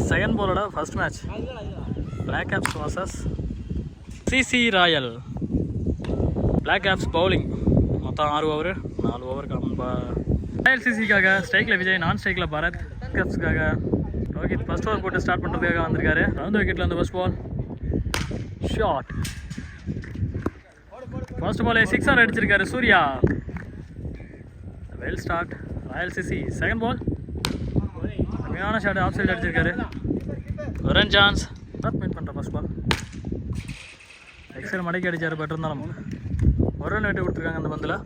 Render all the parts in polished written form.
Second பாலோட first match black caps vs CC royal. Black caps bowling மொத்தம் 6 over, 4 over Royal சிசிக்காக ஸ்ட்ரைக்கில் விஜய், நான் ஸ்ட்ரைக்கில் பரத். கேப்ஸ்க்காக ரோஹித் ஃபர்ஸ்ட் ஓவர் போட்டு ஸ்டார்ட் பண்ணுறதுக்காக வந்திருக்காரு. ரவுண்ட் விக்கெட்டில் வந்து ஃபர்ஸ்ட் பால் ஷாட். ஃபர்ஸ்ட் பாலே 6 அடிச்சிருக்காரு Surya. Well start royal CC. Second ball கம்மியான ஷாட் ஆஃப் சைடு அடிச்சிருக்காரு. ரன் சான்ஸ் மீட் பண்ணுற ஃபர்ஸ்ட் பால் எக்ஸல் மடக்கி அடிச்சார். பட் இருந்தாலும் ஒரு ரன் விட்டு கொடுத்துருக்காங்க அந்த பந்தில்.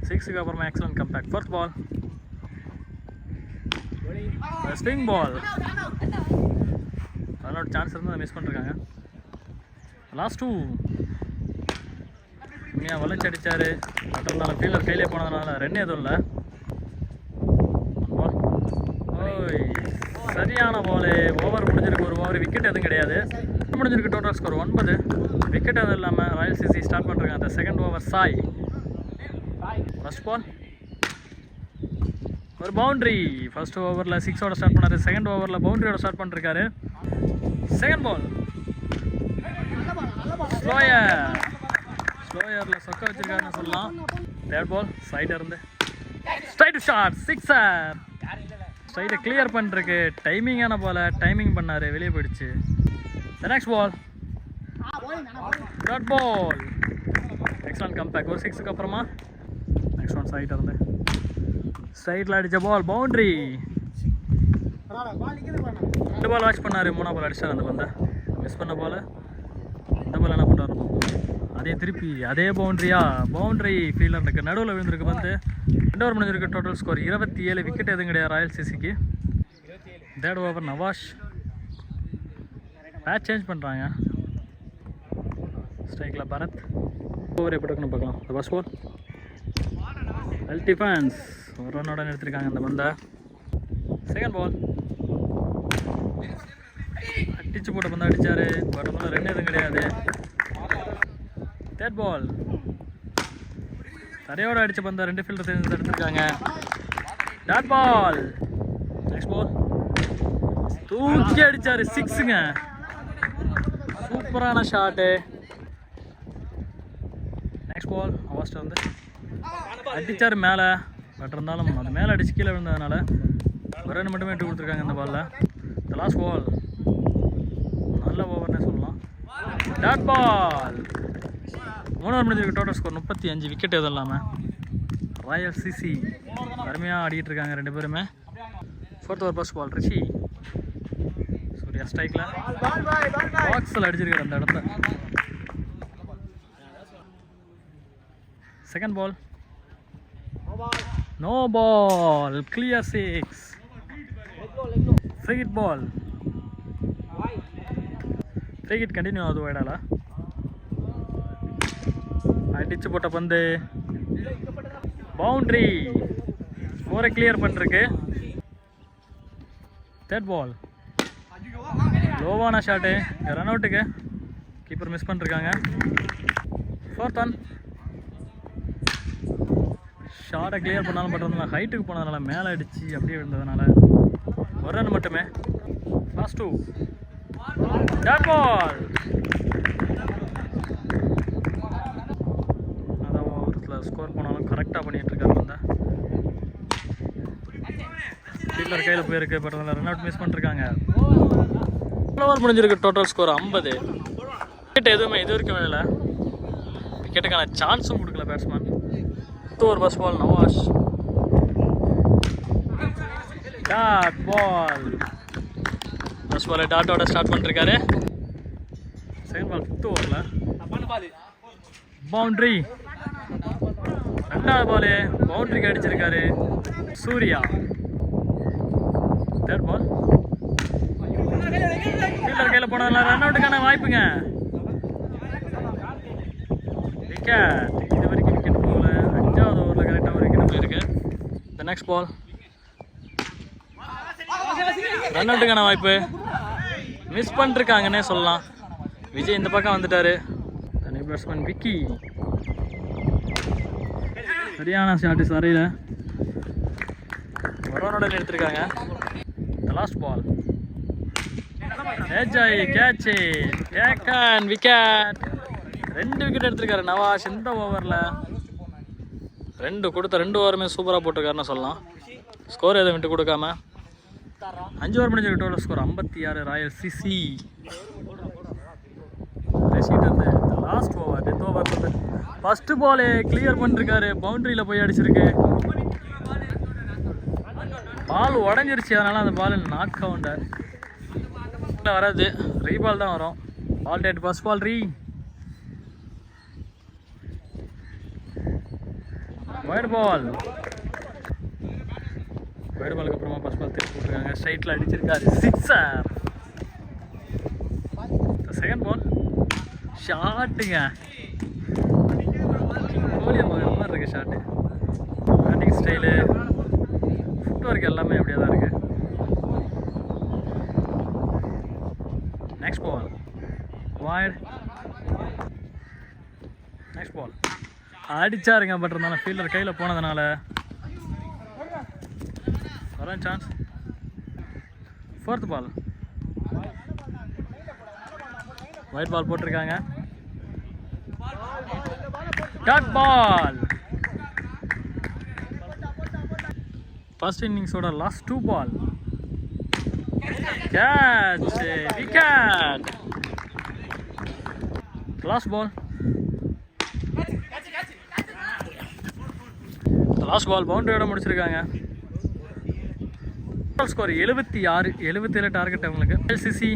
6க்கு அப்புறமா excellent comeback. Fourth ball swing ball. Run chance இருந்து மிஸ் பண்ணிருக்காங்க. லாஸ்ட் 2 உண்மையாக வளைச்சி அடித்தார். பட் இருந்தாலும் ஃபீல்டர் கையிலே போனதுனால ரன் எதுவும் இல்லை. சரியான பால். ஓவர் முடிஞ்சிருக்கு. ஒரு ஓவர் விக்கெட் எதுவும் கிடையாது. முடிஞ்சிருக்கு. Total score 9. விக்கெட் எதுவும் இல்லாமல் ராயல் சிசி ஸ்டார்ட் பண்ணுறாங்க. அந்த second over Sai. First ball ஒரு பவுண்ட்ரி. ஃபர்ஸ்ட் ஓவரில் 6ஓட ஸ்டார்ட் பண்ணார். செகண்ட் ஓவரில் பவுண்ட்ரியோட ஸ்டார்ட் பண்ணிருக்காரு. செகண்ட் பால் ஸ்லோயரில் சொக்க வச்சிருக்காருன்னு சொல்லலாம். தேர்ட் பால் சைடாக இருந்து ஸ்ட்ரைட் ஷாட் 6. ஸ்ட்ரைட்டை கிளியர் பண்ணிருக்கு. டைமிங்கான பால் டைமிங் பண்ணார், வெளியே போயிடுச்சு. Next ball dot ball. Excellent comeback. ஒரு 6க்கு அப்புறமா நெக்ஸ்ட் ஒன் சைடாக இருந்து ஸ்ட்ரைட்டில் அடித்த பால் பவுண்ட்ரி. 2 பால் வாட்ச் பண்ணார். 3ஆம் பால் அடிச்சார். அந்த பந்தை மிஸ் பண்ண பால். இந்த பால் என்ன பண்ணுறாரு? அதே திருப்பி அதே பவுண்ட்ரி ஃபீல்டருக்கு நடுவில் விழுந்திருக்கு வந்து. 2 ஓவர் முடிஞ்சிருக்கு. Total score 27. விக்கெட் எதுவும் கிடையாது ராயல் சிசிக்கு. தேர்ட் ஓவர் நவாஷ் பேட்ச் சேஞ்ச் பண்ணுறாங்க. ஸ்ட்ரைக்கில் பரத். ஓவர் எப்படி இருக்குன்னு பார்க்கலாம். First ball well defence. ஒரு ரன்னோட நிறுத்திருக்காங்க அந்த பந்தை. செகண்ட் பால் அடிச்சு போட்ட பந்தை அடித்தார். பட் வந்து ரன் எதுவும் கிடையாது. தேர்ட் பால் தரையோட அடித்த பந்தை 2 ஃபீல்டர் சேர்ந்து எடுத்திருக்காங்க. Dot ball. நெக்ஸ்ட் பால் தூக்கி அடித்தார். 6ங்க. சூப்பரான ஷாட்டு. நெக்ஸ்ட் பால் அவஸ்ட் வந்து அடித்தார் மேலே. பட் இருந்தாலும் அது மேலே அடிச்சு கீழே விழுந்ததுனால ஒரு ரன் மட்டுமே விட்டு கொடுத்துருக்காங்க இந்த பாலில். த லாஸ்ட் பால் நல்ல ஓவர்னே சொல்லலாம். Dot ball. 3 ஓவர் முடிஞ்சிருக்கு. Total score 35. விக்கெட் எதுவும் இல்லாமல் ராயல் சிசி அருமையாக ஆடிட்டு இருக்காங்க 2 பேருமே. 4th over first ball Rishi. Surya ஸ்ட்ரைக்கில் பாக்ஸில் அடிச்சிருக்காரு அந்த இடத்த. Second ball no ball. Clear 6. Free hit ball. Free hit continue ஆகுது வைடால. அடிச்சு போட்ட பந்து பவுண்ட்ரி. 4 கிளியர் பண்ணிருக்கு. தேர்ட் பால் லோவான ஷாட்டு. ரன் அவுட்டுக்கு கீப்பர் மிஸ் பண்ணிருக்காங்க. 4th ஒன் ஷார்ட்டை கிளியர் பண்ணாலும் பட் வந்து ஹைட்டுக்கு போனதுனால மேலே அடித்து அப்படியே விழுந்ததுனால ஒரு ரன் மட்டுமே. Last 2 dot ball. அதான் ஓவரத்தில் ஸ்கோர் போனாலும் கரெக்டாக பண்ணிகிட்ருக்காரு வந்து. ஃபீல்டர் கையில் போயிருக்கு. பட் அதில் ரன் அவுட் மிஸ் பண்ணிருக்காங்க. 4 ஓவர் முடிஞ்சிருக்கு. Total score 50. விக்கெட் எதுவுமே இது வரைக்கும் இல்லை. விக்கெட்டுக்கான சான்ஸும் கொடுக்கல batsman. 4th over first ball Nawaz. Dot ball. First ball டாட்டோட ஸ்டார்ட் பண்ணிருக்காரு. செகண்ட் பால் 5th ஓவரில் பவுண்ட்ரி. 2வது பால் பவுண்ட்ரிக்கு அடிச்சிருக்காரு சூர்யா. தேர்ட் பால் ஃபீல்டர் கையில் போனதுனால ரன் அவுட்டுக்கான வாய்ப்புங்க. விக்கெட். இது வரைக்கும் விக்கெட் போகல. 5வது ஓவரில் கரெக்டாக ஒரு விக்கெட் போயிருக்கு. த நெக்ஸ்ட் பால் ரன் அவுட்டுக்கான வாய்ப்பு மிஸ் பண்ணிருக்காங்கன்னே சொல்லலாம். விஜய் இந்த பக்கம் வந்துட்டாரு. தனி பேட்ஸ்மேன் விக்கி சரியான ஷாட்டு சரியில்லை. ஒரு ரனோட எடுத்திருக்காங்க. த லாஸ்ட் பால் ஏஜாய் கேட்ச் டேக்கன் விக்கெட். 2 விக்கெட் எடுத்திருக்காரு நவாஸ் இந்த ஓவரில். 2 கொடுத்த 2 ஓவருமே சூப்பராக போட்டிருக்காருன்னு சொல்லலாம். ஸ்கோர் எதுவும் விட்டு கொடுக்காம 5 ஓவர் முடிஞ்சிருக்கு. Total score 56. Royal CC Rasheed வந்து லாஸ்ட் ஓவர் டெத் ஓவர் வந்து ஃபர்ஸ்ட் பாலே கிளியர் பண்ணிருக்காரு. பவுண்டரியில் போய் அடிச்சிருக்கு. பால் உடஞ்சிருச்சு, அதனால அந்த பால் நாக் கவுண்டர் வராது. ரீபால் தான் வரும். பால் டேட் ஃபர்ஸ்ட் பால் ரீ வைட் பால். வைட் பாலுக்கு அப்புறமா ஃபர்ஸ்ட் பால் திருப்பி போட்டுருக்காங்க. ஸ்ட்ரைட்டில் அடிச்சிருக்காரு. சிக்ஸர். செகண்ட் பால் ஷாட்டுங்க. கோலி மகன் மாதிரி இருக்கு shot. Batting style footwork எல்லாமே அப்படியே தான் இருக்கு. Next ball wide. Next ball அடிச்சாருங்க. பட் இருந்தாலும் ஃபீல்டர் கையில் போனதுனால வர chance. Fourth ball wide ball போட்டிருக்காங்க. Dot ball. ஃபர்ஸ்ட் இன்னிங்ஸோட last 2 ball. Catch wicket. Last ball. Last ball பவுண்டரியோட முடிச்சிருக்காங்க. Total score 76. 77 டார்கெட் அவங்களுக்கு. LCC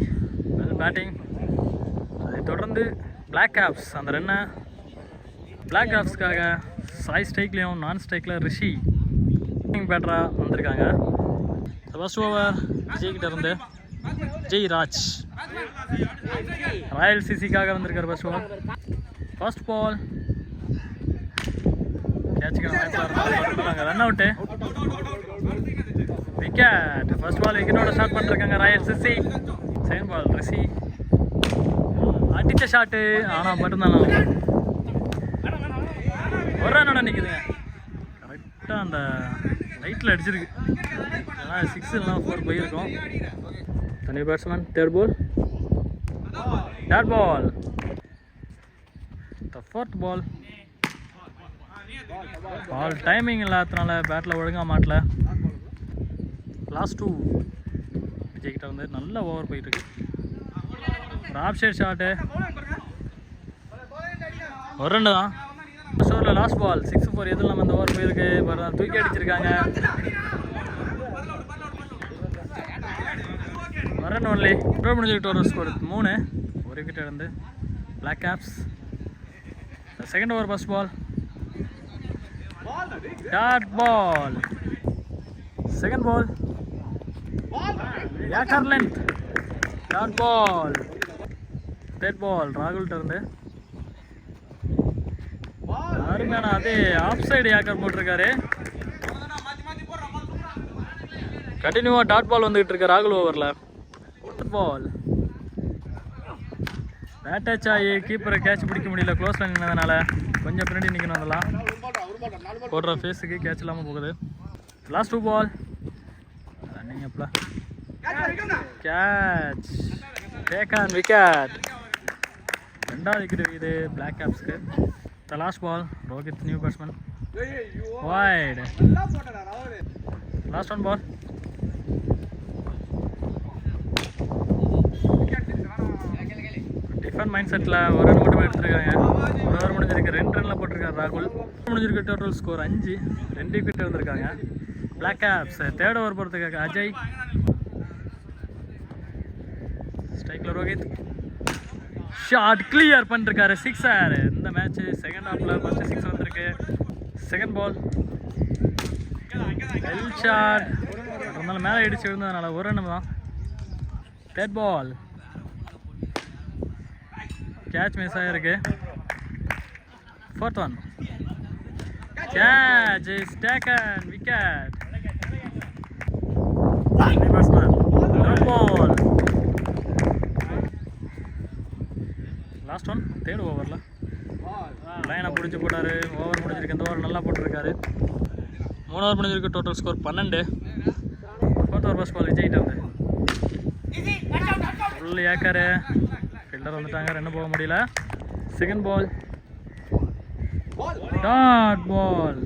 batting. அதை தொடர்ந்து பிளாக் கேப்ஸ் அந்த ரன்னை பிளாக் கேப்ஸ்க்காக சாய் ஸ்ட்ரைக்லேயும் நான் ஸ்ட்ரைக்கில் ரிஷி பேட்டராக வந்திருக்காங்க. ஃபர்ஸ்ட் ஓவர் விஜய்கிட்ட இருந்து ஜெய் ராஜ் ராயல் சிசிக்காக வந்திருக்காரு. ஃபர்ஸ்ட் ஓவர் ஃபர்ஸ்ட் பால் கேட்சுக்காங்க. Run out wicket. First ball விக்கெட்டோட ஸ்டார்ட் பண்ணிருக்காங்க royal CC. Second ball Rishi அடித்த ஷாட்டு. ஆனால் மட்டும்தான் ஒரு ரன்னோட நிற்குதுங்க. கரெக்டாக அந்த லைட்டில் அடிச்சிருக்கு. ஆனால் 6 இல்லைனா 4 போயிருக்கும். தனி batsman. Third ball dot ball. The fourth ball. Ball timing இல்லாததுனால பேட்டில் ஒழுங்காக மாட்டல. லாஸ்ட் 2 விஜய்கிட்ட வந்து நல்ல ஓவர் போயிட்டுருக்கு. ஒரு ஆஃப் சைட் ஷாட்டு. ஒரு ரன்னு தான். ஷோரில் லாஸ்ட் பால் 6-4 எதில் நம்ம இந்த ஓவர் போயிருக்கு. தூக்கி அடிச்சிருக்காங்க. ஒரு ரன் ஒன்லி. முடிஞ்சுக்கிட்டு ஒரு ஸ்கோர் 3. ஒரு விக்கெட் இருந்து black caps. Second over first ball dot ball. Second ball yorker length dot ball. Third ball ராகுல்கிட்ட இருந்து அருமையான அதே ஆஃப் சைடு யாக்கர் போட்டிருக்காரு. கண்டினியூவாக டாட் பால் வந்துகிட்டு இருக்க ராகுல் ஓவரில். ஃபோர்த் பால் பேட் டச் ஆகி கீப்பரை கேட்ச் பிடிக்க முடியல. க்ளோஸில் நின்றதுனால கொஞ்சம் பின்னாடி நிற்கணும். அதெல்லாம் போடுற ஃபேஸுக்கு கேட்ச் இல்லாமல் போகுது. லாஸ்ட் 2 பால் ரன்னிங் அப்ல கேட்ச் டேக்கன் விக்கெட். 2வது விக்கெட் இது பிளாக் கேப்ஸ்க்கு. The last ball Rohit new batsman wide. Last 1 ball டிஃபன் மைண்ட் செட்டில் ஒரு ரன் மட்டுமே எடுத்துருக்காங்க. ஒரு ஓவர் முடிஞ்சிருக்கு. 2 ரனில் போட்டிருக்காரு ராகுல். முடிஞ்சிருக்கு. Total score 5. 2 விக்கெட் வந்திருக்காங்க பிளாக் கேப்ஸ். தேர்ட் ஓவர் போகிறதுக்காக அஜய். ஸ்ட்ரைக்கில் ரோஹித் ஷாட் கிளியர் பண்ணிருக்காரு. 6 இந்த மேட்ச் செகண்ட் ஹாஃபில் ஃபர்ஸ்ட் 6 வந்திருக்கு. Second ball hell shot. இருந்தாலும் மேலே இடிச்சு விழுந்ததுனால ஒரு ரன் தான். தேர்ட் பால் கேட்ச் மிஸ் ஆகிருக்கு. Fourth one catch is taken wicket. Ball last one third ஓவரில் லைனை பிடிச்சி போட்டார். ஓவர் முடிஞ்சிருக்கு. இந்த ஓவர் நல்லா போட்டிருக்காரு. 3 ஓவர் முடிஞ்சிருக்கு. Total score 12. Fourth over first ball விஜய்கிட்ட வந்து ஃபுல் ஏக்கரு. ஃபீல்டர் வந்துட்டாங்க, ரன் போக முடியல. Second ball, dot ball.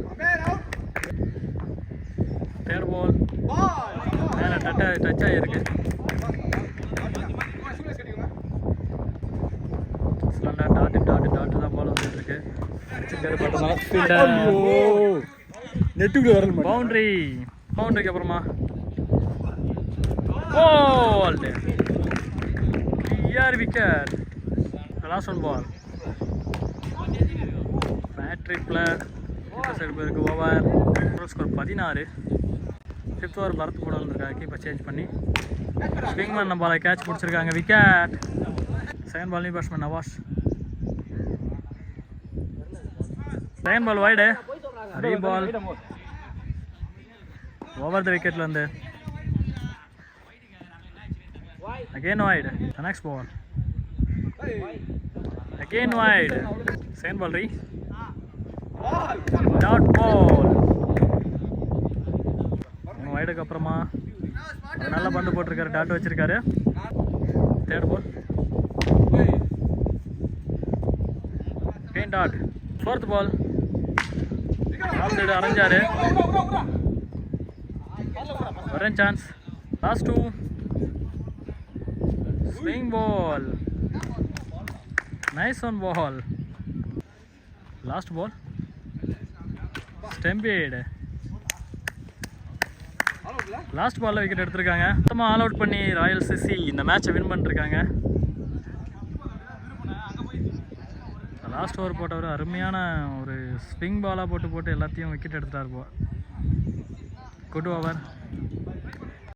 Third ball மேலே டச் ஆகிருக்கு. டாட் தான் பால் வந்துட்டு இருக்கு. பவுண்டரிக்கு அப்புறமா ball, clear wicket. Last one ball, Patrick player side போயிருக்கு. Over, score 16. 5th over Bharath போட வந்திருக்காங்க. கீப்பர் சேஞ்ச் பண்ணி ஸ்விங் பண்ண பாலை கேட்ச் பிடிச்சிருக்காங்க. Wicket. Second ball new batsman Nawaz. Second ball wide, re ball over the விக்கெட்ல வந்து again wide. The next ball again wide. Second ball re dot ball. வைடுக்கு அப்புறமா நல்ல பந்து போட்டிருக்காரு, டாட் வச்சிருக்காரு. Third ball again dot. Fourth ball all side அரைஞ்சாரு. ஒரு chance. Last 2. Swing ball, nice one ball. Last ball, Stampede. Last பால்ல wicket எடுத்திருக்காங்க. மொத்தமாக ஆல் அவுட் பண்ணி ராயல் சிசி இந்த மேட்சை வின் பண்ணிருக்காங்க. லாஸ்ட் ஓவர் போட்டவர் அருமையான ஒரு ஸ்விங் பாலாக போட்டு எல்லாத்தையும் விக்கெட் எடுத்துட்டார். Good over.